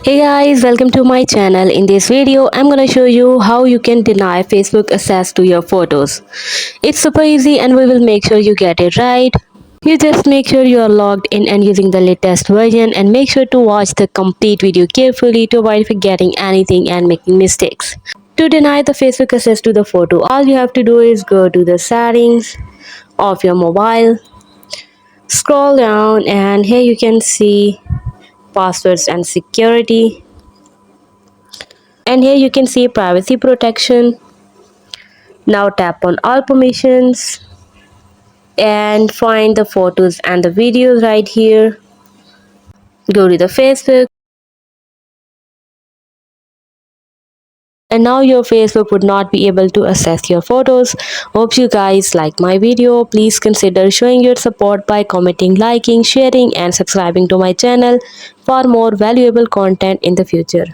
Hey guys, welcome to my channel. In this video, I'm gonna show you how you can deny Facebook access to your photos. It's super easy and we will make sure you get it right. You just make sure you are logged in and using the latest version, and make sure to watch the complete video carefully to avoid forgetting anything and making mistakes. To deny the Facebook access to the photo, all you have to do is go to the settings of your mobile, scroll down, and here you can see passwords and security, and here you can see privacy protection. Now tap on all permissions and find the photos and the videos right here. Go to the Facebook, and now your Facebook would not be able to access your photos. Hope you guys like my video. Please consider showing your support by commenting, liking, sharing and subscribing to my channel for more valuable content in the future.